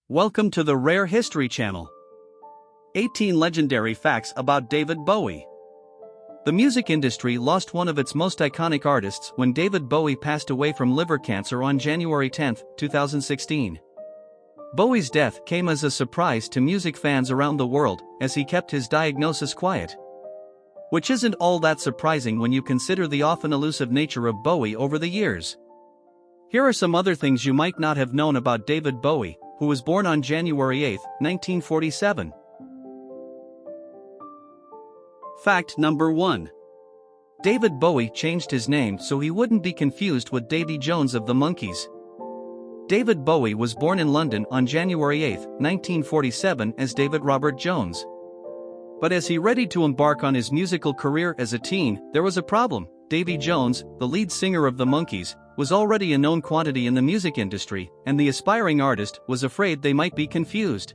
Welcome to the Rare History Channel. 18 legendary facts about David Bowie. The music industry lost one of its most iconic artists when David Bowie passed away from liver cancer on January 10, 2016. Bowie's death came as a surprise to music fans around the world, as he kept his diagnosis quiet. Which isn't all that surprising when you consider the often elusive nature of Bowie over the years. Here are some other things you might not have known about David Bowie, who was born on January 8, 1947. Fact number 1. David Bowie changed his name so he wouldn't be confused with Davy Jones of the Monkees. David Bowie was born in London on January 8, 1947 as David Robert Jones. But as he readied to embark on his musical career as a teen, there was a problem. Davy Jones, the lead singer of the Monkees, was already a known quantity in the music industry, and the aspiring artist was afraid they might be confused.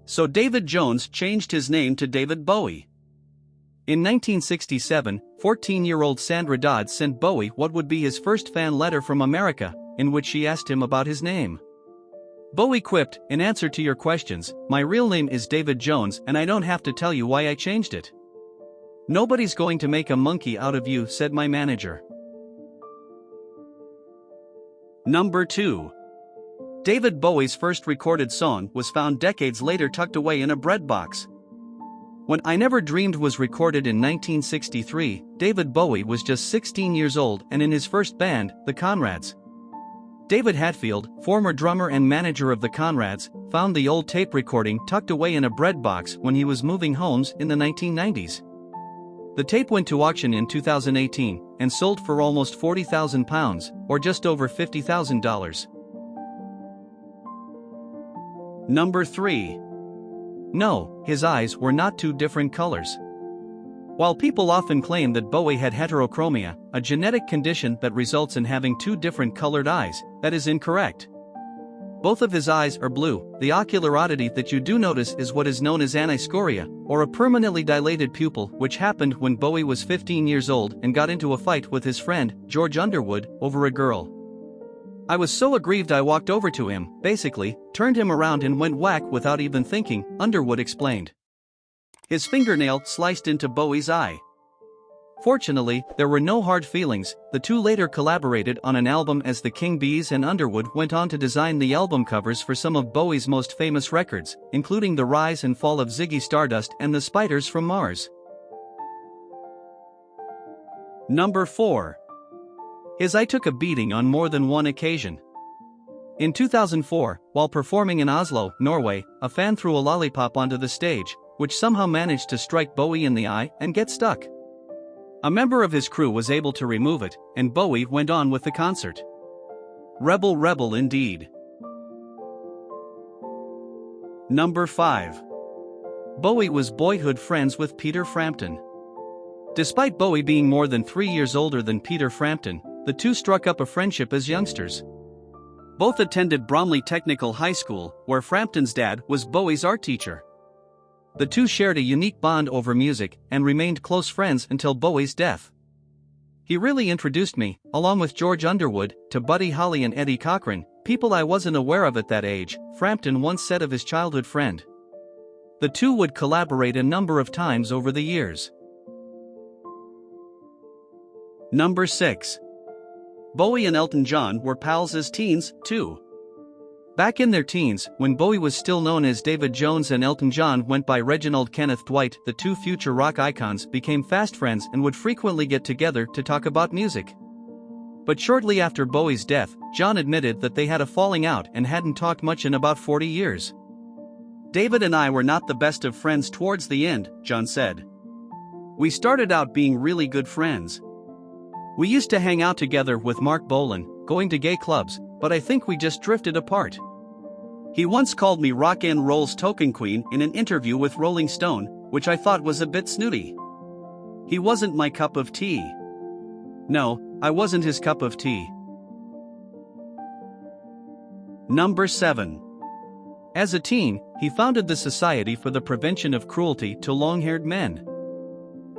So David Jones changed his name to David Bowie. In 1967, 14-year-old Sandra Dodd sent Bowie what would be his first fan letter from America, in which she asked him about his name. Bowie quipped, "In answer to your questions, my real name is David Jones and I don't have to tell you why I changed it. Nobody's going to make a monkey out of you," said my manager. Number 2. David Bowie's first recorded song was found decades later tucked away in a bread box. When I Never Dreamed was recorded in 1963, David Bowie was just 16 years old and in his first band, the Conrads. David Hatfield, former drummer and manager of the Conrads, found the old tape recording tucked away in a bread box when he was moving homes in the 1990s. The tape went to auction in 2018 and sold for almost £40,000, or just over $50,000. Number 3. No, his eyes were not two different colors. While people often claim that Bowie had heterochromia, a genetic condition that results in having two different colored eyes, that is incorrect. Both of his eyes are blue. The ocular oddity that you do notice is what is known as aniscoria, or a permanently dilated pupil, which happened when Bowie was 15 years old and got into a fight with his friend, George Underwood, over a girl. "I was so aggrieved I walked over to him, basically, turned him around and went whack without even thinking," Underwood explained. His fingernail sliced into Bowie's eye. Fortunately, there were no hard feelings. The two later collaborated on an album as the King Bees, and Underwood went on to design the album covers for some of Bowie's most famous records, including The Rise and Fall of Ziggy Stardust and The Spiders from Mars. Number 4. His eye took a beating on more than one occasion. In 2004, while performing in Oslo, Norway, a fan threw a lollipop onto the stage, which somehow managed to strike Bowie in the eye and get stuck. A member of his crew was able to remove it, and Bowie went on with the concert. Rebel indeed. Number 5. Bowie was boyhood friends with Peter Frampton. Despite Bowie being more than 3 years older than Peter Frampton, the two struck up a friendship as youngsters. Both attended Bromley Technical High School, where Frampton's dad was Bowie's art teacher. The two shared a unique bond over music and remained close friends until Bowie's death. "He really introduced me, along with George Underwood, to Buddy Holly and Eddie Cochran, people I wasn't aware of at that age," Frampton once said of his childhood friend. The two would collaborate a number of times over the years. Number 6. Bowie and Elton John were pals as teens, too. Back in their teens, when Bowie was still known as David Jones and Elton John went by Reginald Kenneth Dwight, the two future rock icons became fast friends and would frequently get together to talk about music. But shortly after Bowie's death, John admitted that they had a falling out and hadn't talked much in about 40 years. "David and I were not the best of friends towards the end," John said. "We started out being really good friends. We used to hang out together with Mark Bolan, going to gay clubs, but I think we just drifted apart. He once called me rock and roll's token queen in an interview with Rolling Stone, which I thought was a bit snooty. He wasn't my cup of tea. No, I wasn't his cup of tea." Number 7. As a teen, he founded the Society for the Prevention of Cruelty to Long-Haired Men.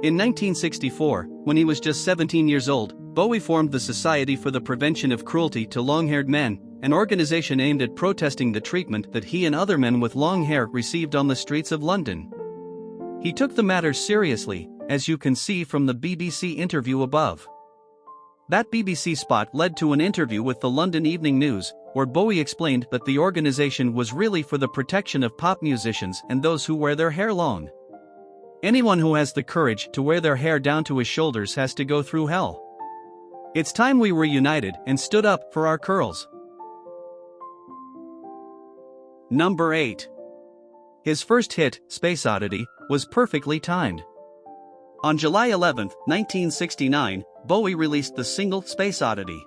In 1964, when he was just 17 years old, Bowie formed the Society for the Prevention of Cruelty to Long-Haired Men, an organization aimed at protesting the treatment that he and other men with long hair received on the streets of London. He took the matter seriously, as you can see from the BBC interview above. That BBC spot led to an interview with the London Evening News, where Bowie explained that the organization was really for the protection of pop musicians and those who wear their hair long. Anyone who has the courage to wear their hair down to his shoulders has to go through hell. It's time we were united and stood up for our curls. Number 8. His first hit, Space Oddity, was perfectly timed. On July 11, 1969, Bowie released the single Space Oddity.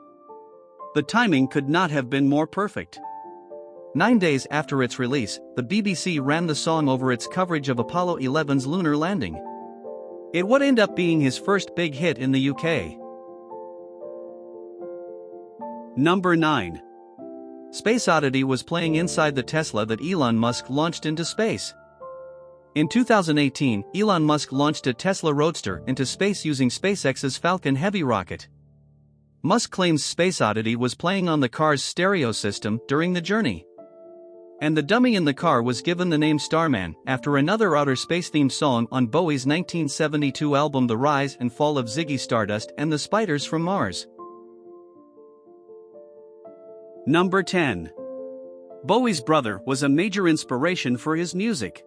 The timing could not have been more perfect. 9 days after its release, the BBC ran the song over its coverage of Apollo 11's lunar landing. It would end up being his first big hit in the UK. Number 9. Space Oddity was playing inside the Tesla that Elon Musk launched into space. In 2018, Elon Musk launched a Tesla Roadster into space using SpaceX's Falcon Heavy rocket. Musk claims Space Oddity was playing on the car's stereo system during the journey. And the dummy in the car was given the name Starman, after another outer space-themed song on Bowie's 1972 album The Rise and Fall of Ziggy Stardust and the Spiders from Mars. Number 10. Bowie's brother was a major inspiration for his music.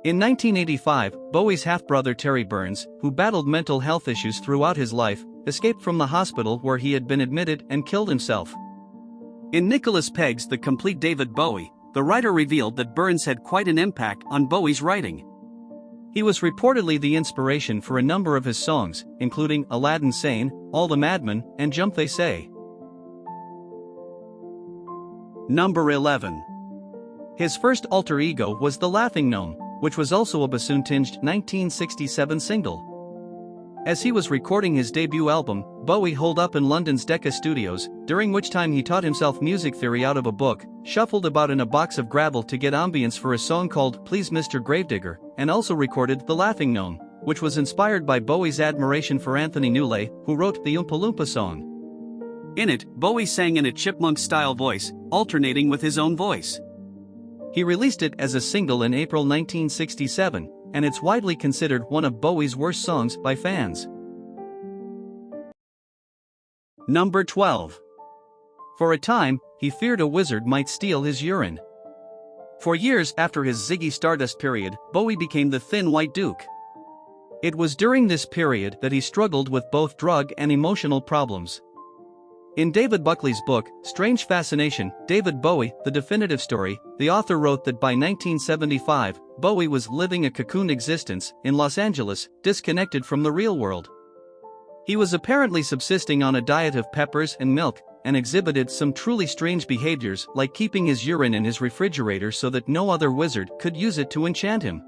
In 1985, Bowie's half-brother Terry Burns, who battled mental health issues throughout his life, escaped from the hospital where he had been admitted and killed himself. In Nicholas Pegg's The Complete David Bowie, the writer revealed that Burns had quite an impact on Bowie's writing. He was reportedly the inspiration for a number of his songs, including Aladdin Sane, All the Madmen, and Jump They Say. Number 11. His first alter ego was the Laughing Gnome, which was also a bassoon-tinged 1967 single. As he was recording his debut album, Bowie holed up in London's Decca Studios, during which time he taught himself music theory out of a book, shuffled about in a box of gravel to get ambience for a song called Please Mr. Gravedigger, and also recorded The Laughing Gnome, which was inspired by Bowie's admiration for Anthony Newley, who wrote the Oompa Loompa song. In it, Bowie sang in a chipmunk-style voice, alternating with his own voice. He released it as a single in April 1967, and it's widely considered one of Bowie's worst songs by fans. Number 12. For a time, he feared a wizard might steal his urine. For years after his Ziggy Stardust period, Bowie became the Thin White Duke. It was during this period that he struggled with both drug and emotional problems. In David Buckley's book, Strange Fascination, David Bowie, The Definitive Story, the author wrote that by 1975, Bowie was living a cocooned existence in Los Angeles, disconnected from the real world. He was apparently subsisting on a diet of peppers and milk, and exhibited some truly strange behaviors like keeping his urine in his refrigerator so that no other wizard could use it to enchant him.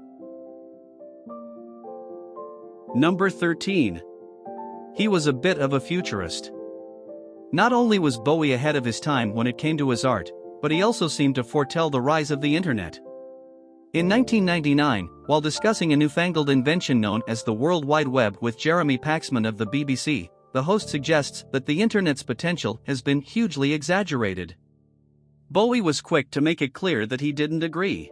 Number 13. He was a bit of a futurist. Not only was Bowie ahead of his time when it came to his art, but he also seemed to foretell the rise of the internet. In 1999, while discussing a newfangled invention known as the World Wide Web with Jeremy Paxman of the BBC, the host suggests that the internet's potential has been hugely exaggerated. Bowie was quick to make it clear that he didn't agree.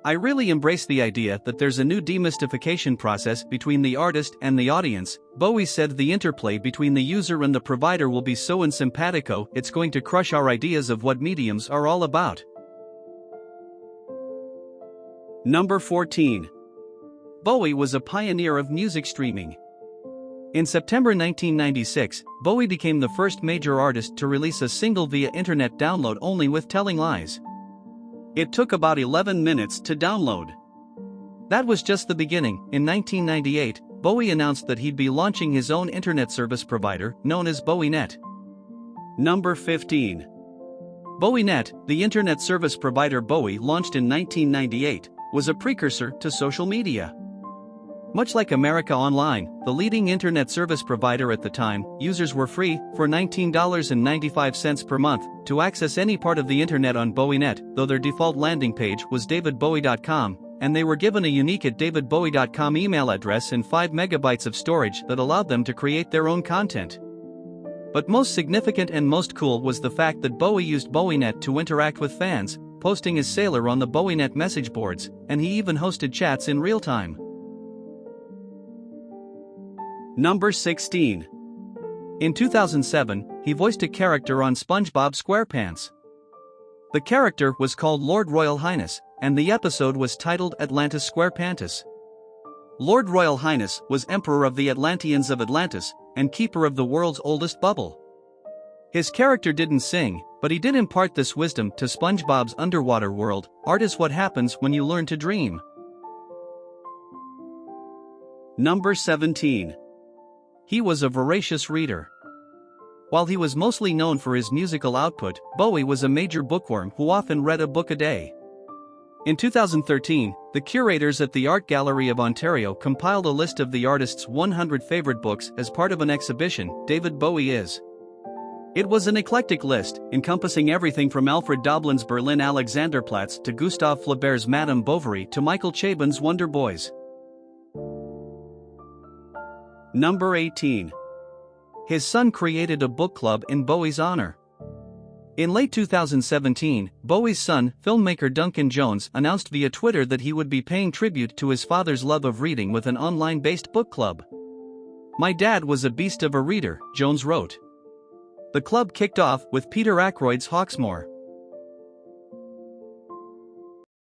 I really embrace the idea that there's a new demystification process between the artist and the audience. Bowie said the interplay between the user and the provider will be so simpatico it's going to crush our ideas of what mediums are all about. Number 14. Bowie was a pioneer of music streaming. In September 1996, Bowie became the first major artist to release a single via internet download only with Telling Lies. It took about 11 minutes to download. That was just the beginning. In 1998, Bowie announced that he'd be launching his own internet service provider, known as BowieNet. Number 15. BowieNet, the internet service provider Bowie launched in 1998, was a precursor to social media. Much like America Online, the leading internet service provider at the time, users were free, for $19.95 per month, to access any part of the internet on BowieNet, though their default landing page was davidbowie.com, and they were given a unique @davidbowie.com email address and 5 megabytes of storage that allowed them to create their own content. But most significant and most cool was the fact that Bowie used BowieNet to interact with fans, posting his sailor on the BowieNet message boards, and he even hosted chats in real time. Number 16. In 2007, he voiced a character on SpongeBob SquarePants. The character was called Lord Royal Highness, and the episode was titled Atlantis SquarePantis. Lord Royal Highness was Emperor of the Atlanteans of Atlantis, and keeper of the world's oldest bubble. His character didn't sing, but he did impart this wisdom to SpongeBob's underwater world. Art is what happens when you learn to dream. Number 17. He was a voracious reader. While he was mostly known for his musical output, Bowie was a major bookworm who often read a book a day. In 2013, the curators at the Art Gallery of Ontario compiled a list of the artist's 100 favorite books as part of an exhibition, David Bowie Is. It was an eclectic list, encompassing everything from Alfred Doblin's Berlin Alexanderplatz to Gustave Flaubert's Madame Bovary to Michael Chabon's Wonder Boys. Number 18. His son created a book club in Bowie's honor. In late 2017, Bowie's son, filmmaker Duncan Jones, announced via Twitter that he would be paying tribute to his father's love of reading with an online-based book club. "My dad was a beast of a reader," Jones wrote. The club kicked off with Peter Ackroyd's Hawksmoor.